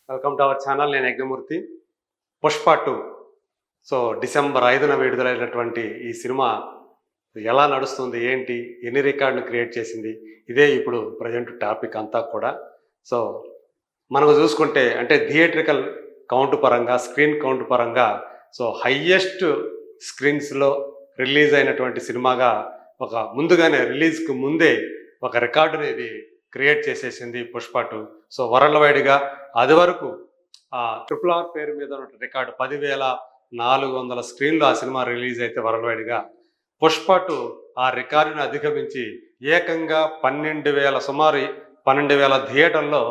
Welcome to our channel. నేను Yagnamurthy. Pushpa 2 December 5న విడుదలైనటువంటి ఈ సినిమా ఎలా నడుస్తుంది, ఏంటి, ఎన్ని రికార్డులు క్రియేట్ చేసింది, ఇదే ఇప్పుడు ప్రజెంట్ టాపిక్ అంతా కూడా. సో మనకు చూసుకుంటే అంటే థియేట్రికల్ కౌంట్ పరంగా, స్క్రీన్ కౌంట్ పరంగా హయ్యెస్ట్ స్క్రీన్స్లో రిలీజ్ అయినటువంటి సినిమాగా ముందుగానే రిలీజ్కి ముందే ఒక రికార్డుని ఇది క్రియేట్ చేసేసింది పుష్ప 2. వరల్డ్ వైడ్గా అది వరకు RRR పేరు మీద ఉన్న రికార్డు 10,400 స్క్రీన్లు ఆ సినిమా రిలీజ్ అయితే వరల్డ్ వైడ్గా పుష్ప 2 ఆ రికార్డుని అధిగమించి ఏకంగా 12,000 సుమారు 12,000 థియేటర్లో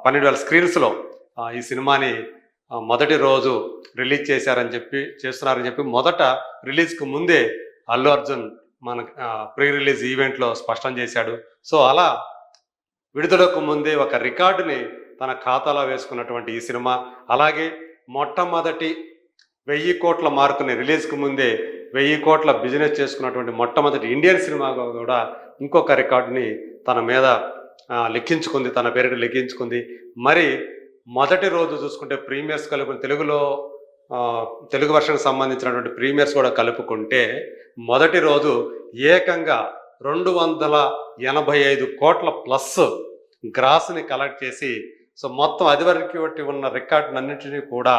12,000 స్క్రీన్స్లో ఈ సినిమాని మొదటి రోజు రిలీజ్ చేస్తున్నారని చెప్పి మొదట రిలీజ్కి ముందే అల్లు అర్జున్ మన ప్రీ రిలీజ్ ఈవెంట్లో స్పష్టం చేశాడు. అలా విడుదలకు ముందే ఒక రికార్డుని తన ఖాతాలో వేసుకున్నటువంటి ఈ సినిమా, అలాగే మొట్టమొదటి 1000 కోట్ల మార్కుని రిలీజ్కి ముందే 1000 కోట్ల బిజినెస్ చేసుకున్నటువంటి మొట్టమొదటి ఇండియన్ సినిమాగా కూడా ఇంకొక రికార్డుని తన మీద లెక్కించుకుంది, తన పేరుని లెక్కించుకుంది. మరి మొదటి రోజు చూసుకుంటే ప్రీమియర్స్ కలుపుకుని తెలుగు వర్షన్కి సంబంధించినటువంటి ప్రీమియర్స్ కూడా కలుపుకుంటే మొదటి రోజు ఏకంగా 285 కోట్ల ప్లస్ గ్రాస్ని కలెక్ట్ చేసి మొత్తం అది వరకు ఉన్న రికార్డులన్నింటినీ కూడా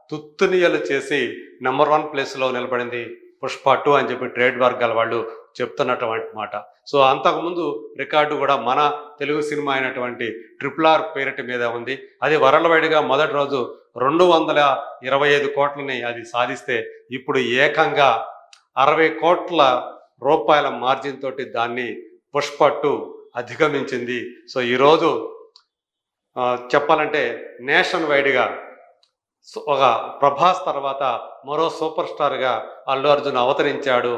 తుత్తునియలు చేసి నెంబర్ 1 ప్లేస్లో నిలబడింది పుష్ప 2 అని చెప్పి ట్రేడ్ వర్గాల వాళ్ళు చెప్తున్నటువంటి మాట. అంతకుముందు రికార్డు కూడా మన తెలుగు సినిమా అయినటువంటి RRR పేరిటి మీద ఉంది. అది వరల్డ్ వైడ్గా మొదటి రోజు 225 కోట్లని అది సాధిస్తే ఇప్పుడు ఏకంగా 60 కోట్ల రూపాయల మార్జిన్ తోటి దాన్ని పుష్ప 2 అధిగమించింది. ఈరోజు చెప్పాలంటే నేషన్ వైడ్గా ఒక ప్రభాస్ తర్వాత మరో సూపర్ స్టార్గా అల్లు అర్జున్ అవతరించాడు,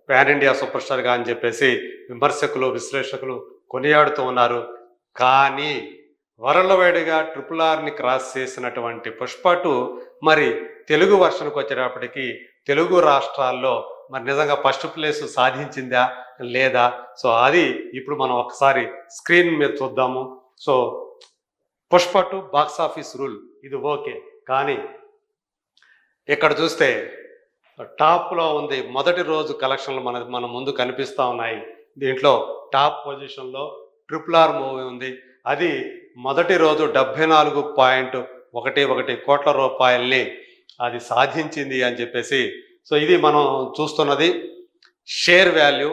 పాన్ ఇండియా సూపర్ స్టార్గా అని చెప్పేసి విమర్శకులు, విశ్లేషకులు కొనియాడుతూ ఉన్నారు. కానీ వరల్డ్ వైడ్గా RRRని క్రాస్ చేసినటువంటి పుష్ప 2 మరి తెలుగు వర్షన్కి వచ్చేటప్పటికి తెలుగు రాష్ట్రాల్లో మరి నిజంగా ఫస్ట్ ప్లేస్ సాధించిందా లేదా? అది ఇప్పుడు మనం ఒకసారి స్క్రీన్ మీద చూద్దాము. పుష్ప 2 బాక్స్ ఆఫీస్ రూల్ ఇది ఓకే, కానీ ఇక్కడ చూస్తే టాప్లో ఉంది. మొదటి రోజు కలెక్షన్లు మన ముందు కనిపిస్తూ ఉన్నాయి. దీంట్లో టాప్ పొజిషన్లో RRR మూవీ ఉంది. అది మొదటి రోజు 74.11 కోట్ల రూపాయల్ని అది సాధించింది అని చెప్పేసి. ఇది మనం చూస్తున్నది షేర్ వాల్యూ.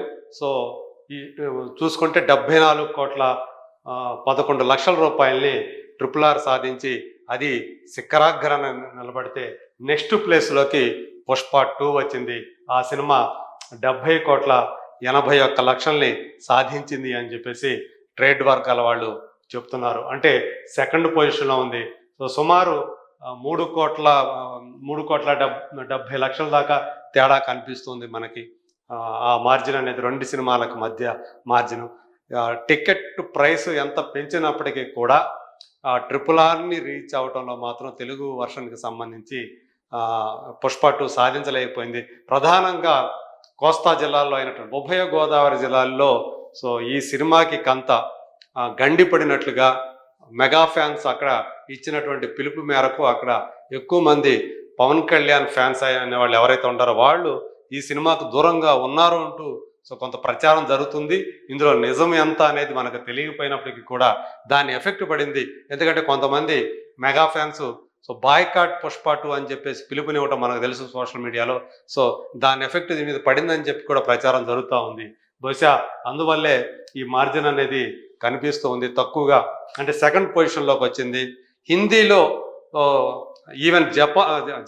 చూసుకుంటే 74 కోట్ల 11 లక్షల రూపాయల్ని RRR సాధించి అది శిఖరాగ్రహణ నిలబడితే నెక్స్ట్ ప్లేస్లోకి పుష్ప 2 వచ్చింది. ఆ సినిమా 70 కోట్ల 81 లక్షల్ని సాధించింది అని చెప్పేసి ట్రేడ్ వర్గాల వాళ్ళు చెప్తున్నారు. అంటే సెకండ్ పొజిషన్లో ఉంది. సుమారు 3 కోట్ల 70 లక్షల దాకా తేడా కనిపిస్తుంది మనకి. ఆ మార్జిన్ అనేది రెండు సినిమాలకు మధ్య మార్జిన్. టికెట్ ప్రైస్ ఎంత పెంచినప్పటికీ కూడా RRRని రీచ్ అవటంలో మాత్రం తెలుగు వర్షన్కి సంబంధించి పుష్ప 2 సాధించలేకపోయింది. ప్రధానంగా కోస్తా జిల్లాల్లో అయినటువంటి ఉభయ గోదావరి జిల్లాల్లో ఈ సినిమాకి కంత గండిపడినట్లుగా మెగా ఫ్యాన్స్ అక్కడ ఇచ్చినటువంటి పిలుపు మేరకు అక్కడ ఎక్కువ మంది పవన్ కళ్యాణ్ ఫ్యాన్స్ అనే వాళ్ళు ఎవరైతే ఉంటారో వాళ్ళు ఈ సినిమాకు దూరంగా ఉన్నారు అంటూ కొంత ప్రచారం జరుగుతుంది. ఇందులో నిజం ఎంత అనేది మనకు తెలియకపోయినప్పటికీ కూడా దాని ఎఫెక్ట్ పడింది. ఎందుకంటే కొంతమంది మెగా ఫ్యాన్స్ బాయ్కాట్ పుష్ప 2 అని చెప్పేసి పిలుపునివ్వటం మనకు తెలుసు సోషల్ మీడియాలో. దాని ఎఫెక్ట్ దీని మీద పడిందని చెప్పి కూడా ప్రచారం జరుగుతూ ఉంది. బహుశా అందువల్లే ఈ మార్జిన్ అనేది కనిపిస్తూ ఉంది తక్కువగా. అంటే సెకండ్ పొజిషన్లోకి వచ్చింది. హిందీలో ఈవెన్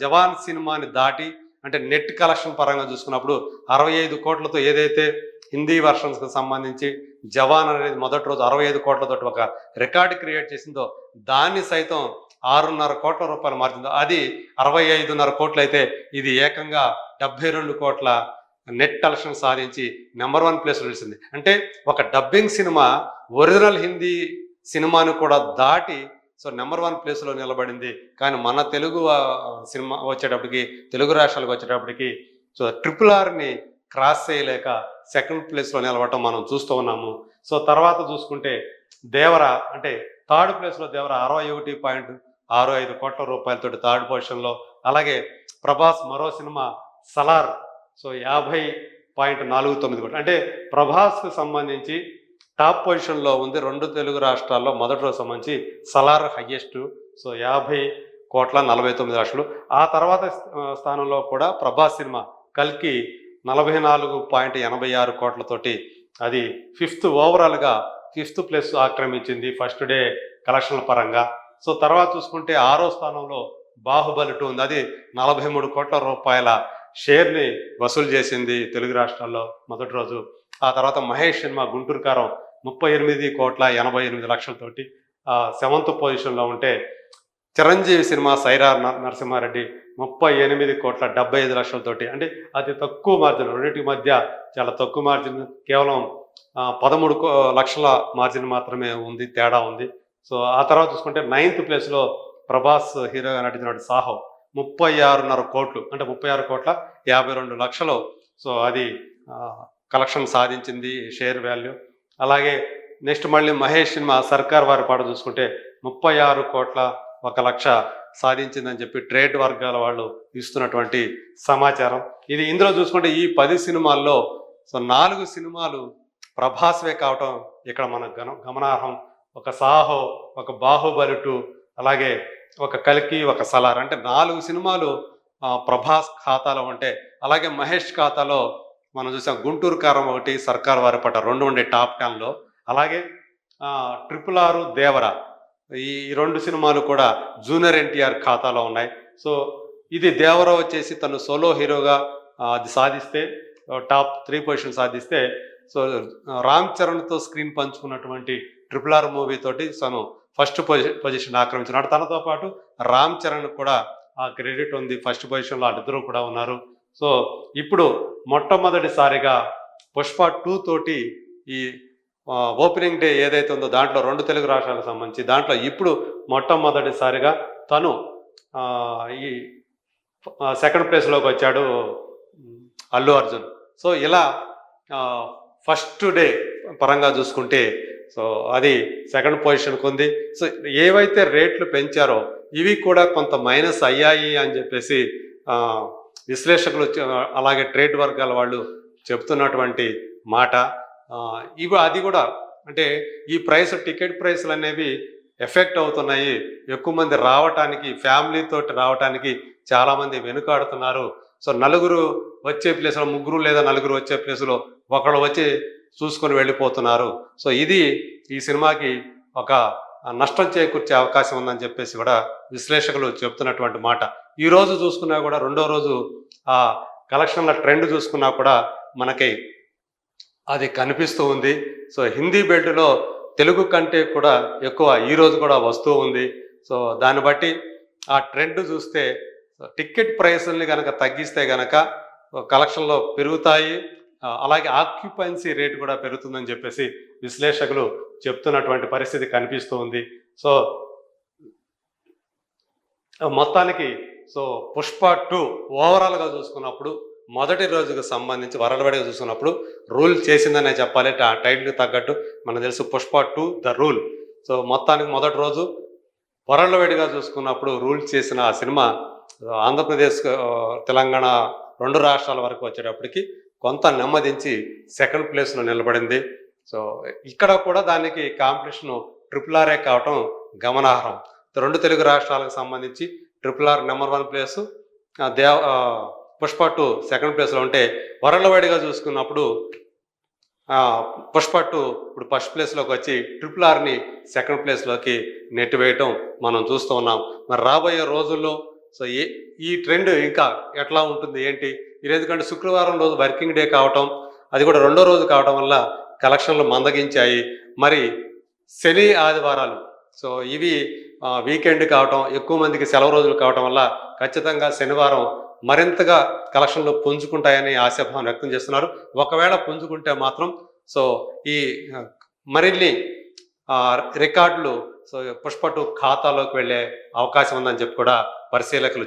జవాన్ సినిమాని దాటి అంటే నెట్ కలెక్షన్ పరంగా చూసుకున్నప్పుడు 65 కోట్లతో ఏదైతే హిందీ వర్షన్స్కి సంబంధించి జవాన్ అనేది మొదటి రోజు 65 కోట్లతో ఒక రికార్డు క్రియేట్ చేసిందో దాన్ని సైతం 6.5 కోట్ల రూపాయల మార్జిన్, అది 65.5 కోట్లు అయితే ఇది ఏకంగా 72 కోట్ల నెట్ కలెక్షన్ సాధించి నెంబర్ 1 ప్లేస్ నిలిచింది. అంటే ఒక డబ్బింగ్ సినిమా ఒరిజినల్ హిందీ సినిమాను కూడా దాటి నెంబర్ 1 ప్లేస్లో నిలబడింది. కానీ మన తెలుగు సినిమా వచ్చేటప్పటికి, తెలుగు రాష్ట్రాలకు వచ్చేటప్పటికి RRRని క్రాస్ చేయలేక సెకండ్ ప్లేస్లో నిలబడటం మనం చూస్తూ ఉన్నాము. తర్వాత చూసుకుంటే దేవర అంటే థర్డ్ ప్లేస్లో దేవర 61 6-5 కోట్ల రూపాయలతోటి థర్డ్ పొజిషన్లో. అలాగే ప్రభాస్ మరో సినిమా సలార్, సో 50.49 కోట్లు. అంటే ప్రభాస్కు సంబంధించి టాప్ పొజిషన్లో ఉంది. 2 తెలుగు రాష్ట్రాల్లో మొదటి రోజు సంబంధించి సలార్ హయ్యెస్ట్, సో 50.49 కోట్లు. ఆ తర్వాత స్థానంలో కూడా ప్రభాస్ సినిమా కల్కి 44.86 కోట్లతోటి అది ఓవరాల్గా ఫిఫ్త్ ప్లేస్ ఆక్రమించింది ఫస్ట్ డే కలెక్షన్ల పరంగా. సో తర్వాత చూసుకుంటే 6వ స్థానంలో బాహుబలి 2 ఉంది. అది 43 కోట్ల రూపాయల షేర్ని వసూలు చేసింది తెలుగు రాష్ట్రాల్లో మొదటి రోజు. ఆ తర్వాత మహేష్ సినిమా గుంటూరు కారం 38.88 కోట్లతోటి 7th పొజిషన్లో ఉంటే, చిరంజీవి సినిమా సైరా నరసింహారెడ్డి 38.75 కోట్లతోటి, అంటే అతి తక్కువ మార్జిన్, రెండింటి మధ్య చాలా తక్కువ మార్జిన్, కేవలం 13 లక్షల మార్జిన్ మాత్రమే ఉంది, తేడా ఉంది. సో ఆ తర్వాత చూసుకుంటే 9th ప్లేస్లో ప్రభాస్ హీరోగా నటించిన సాహో 36.5 కోట్లు, అంటే 36.52 కోట్ల. సో అది కలెక్షన్ సాధించింది, షేర్ వాల్యూ. అలాగే నెక్స్ట్ మళ్ళీ మహేష్ సినిమా సర్కార్ వారి పాట చూసుకుంటే 36.1 కోట్ల సాధించిందని చెప్పి ట్రేడ్ వర్గాల వాళ్ళు ఇస్తున్నటువంటి సమాచారం ఇది. ఇందులో చూసుకుంటే ఈ 10 సినిమాల్లో సో 4 సినిమాలు ప్రభాస్వే కావటం ఇక్కడ మన గమనార్హం. ఒక సాహో, ఒక బాహుబలి 2, అలాగే ఒక కల్కి, ఒక సలార్, అంటే 4 సినిమాలు ప్రభాస్ ఖాతాలో ఉంటే, అలాగే మహేష్ ఖాతాలో మనం చూసాం గుంటూరు కారం ఒకటి, సర్కార్ వారి పాట 2 ఉండే టాప్ 10లో. అలాగే RRR, దేవరా, ఈ 2 సినిమాలు కూడా జూనియర్ ఎన్టీఆర్ ఖాతాలో ఉన్నాయి. సో ఇది దేవరా వచ్చేసి తను సోలో హీరోగా అది సాధిస్తే టాప్ 3 పొజిషన్ సాధిస్తే, సో రామ్ చరణ్తో స్క్రీన్ పంచుకున్నటువంటి RRR మూవీ తోటి తను ఫస్ట్ పొజిషన్ ఆక్రమించినాడు. తనతో పాటు రామ్ చరణ్ కూడా ఆ క్రెడిట్ ఉంది, ఫస్ట్ పొజిషన్లో వాళ్ళిద్దరూ కూడా ఉన్నారు. సో ఇప్పుడు మొట్టమొదటిసారిగా పుష్ప 2 తోటి ఈ ఓపెనింగ్ డే ఏదైతే ఉందో దాంట్లో 2 తెలుగు రాష్ట్రాలకు సంబంధించి దాంట్లో ఇప్పుడు మొట్టమొదటిసారిగా తను ఈ సెకండ్ ప్లేస్లోకి వచ్చాడు అల్లు అర్జున్. సో ఇలా ఫస్ట్ డే పరంగా చూసుకుంటే సో అది సెకండ్ పొజిషన్కి ఉంది. సో ఏవైతే రేట్లు పెంచారో ఇవి కూడా కొంత మైనస్ అయ్యాయి అని చెప్పేసి విశ్లేషకులు, అలాగే ట్రేడ్ వర్గాల వాళ్ళు చెప్తున్నటువంటి మాట. అది కూడా అంటే ఈ టికెట్ ప్రైస్లు అనేవి ఎఫెక్ట్ అవుతున్నాయి. ఎక్కువ మంది రావటానికి, ఫ్యామిలీతోటి రావటానికి చాలామంది వెనుకాడుతున్నారు. సో నలుగురు వచ్చే ప్లేస్లో, 3 లేదా 4 వచ్చే ప్లేస్లో ఒకళ్ళు వచ్చి చూసుకొని వెళ్ళిపోతున్నారు. సో ఇది ఈ సినిమాకి ఒక నష్టం చేకూర్చే అవకాశం ఉందని చెప్పేసి కూడా విశ్లేషకులు చెప్తున్నటువంటి మాట. ఈరోజు చూసుకున్నా కూడా, 2వ రోజు ఆ కలెక్షన్ల ట్రెండ్ చూసుకున్నా కూడా మనకి అది కనిపిస్తూ ఉంది. సో హిందీ బెల్ట్లో తెలుగు కంటే కూడా ఎక్కువ ఈరోజు కూడా వస్తూ ఉంది. సో దాన్ని బట్టి ఆ ట్రెండ్ చూస్తే టికెట్ ప్రైస్ని కనుక తగ్గిస్తే కనుక కలెక్షన్లో పెరుగుతాయి, అలాగే ఆక్యుపెన్సీ రేట్ కూడా పెరుగుతుందని చెప్పేసి విశ్లేషకులు చెప్తున్నటువంటి పరిస్థితి కనిపిస్తూ ఉంది. సో మొత్తానికి సో పుష్ప 2 ఓవరాల్గా చూసుకున్నప్పుడు మొదటి రోజుకు సంబంధించి వరల్డ్వైడ్గా చూసుకున్నప్పుడు రూల్ చేసిందనే చెప్పాలి. టైటిల్కి తగ్గట్టు మనకు తెలుసు పుష్ప 2 ద రూల్. సో మొత్తానికి మొదటి రోజు వరల్డ్వైడ్గా చూసుకున్నప్పుడు రూల్ చేసిన ఆ సినిమా ఆంధ్రప్రదేశ్, తెలంగాణ 2 రాష్ట్రాల వరకు వచ్చేటప్పటికి కొంత నెమ్మదించి సెకండ్ ప్లేస్లో నిలబడింది. సో ఇక్కడ కూడా దానికి కాంపిటీషన్ RRR కావటం గమనార్హం. 2 తెలుగు రాష్ట్రాలకు సంబంధించి RRR number 1 place, Pushpa 2 second ప్లేస్లో ఉంటే, వరల్డ్వైడ్గా చూసుకున్నప్పుడు పుష్ప 2 ఇప్పుడు ఫస్ట్ ప్లేస్లోకి వచ్చి RRRని సెకండ్ ప్లేస్లోకి నెట్టివేయటం మనం చూస్తూ ఉన్నాం. మరి రాబోయే రోజుల్లో సో ఈ ట్రెండ్ ఇంకా ఎట్లా ఉంటుంది ఏంటి ఇది, ఎందుకంటే శుక్రవారం రోజు వర్కింగ్ డే కావటం, అది కూడా 2వ రోజు కావటం వల్ల కలెక్షన్లు మందగించాయి. మరి శని ఆదివారాలు సో ఇవి వీకెండ్ కావటం, ఎక్కువ మందికి సెలవు రోజులు కావటం వల్ల ఖచ్చితంగా శనివారం మరింతగా కలెక్షన్లు పుంజుకుంటాయని ఆశాభావం వ్యక్తం చేస్తున్నారు. ఒకవేళ పుంజుకుంటే మాత్రం సో ఈ మరిన్ని రికార్డులు సో పుష్ప 2 ఖాతాలోకి వెళ్ళే అవకాశం ఉందని చెప్పి కూడా పరిశీలకులు